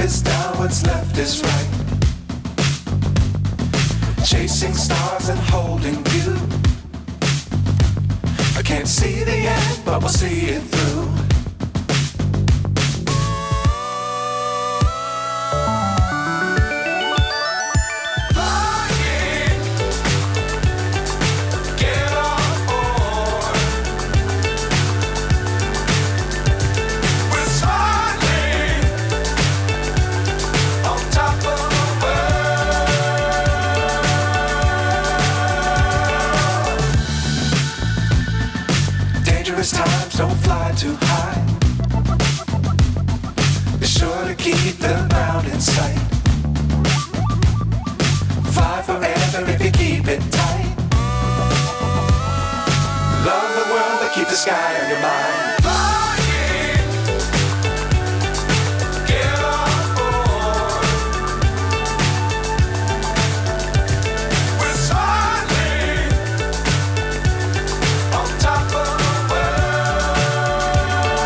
is down, what's left is right. Chasing stars and holding you. I can't see the end, but we'll see it through. Times don't fly too high. Be sure to keep the ground in sight. Fly forever if you keep it tight. Love the world, but keep the sky on your mind.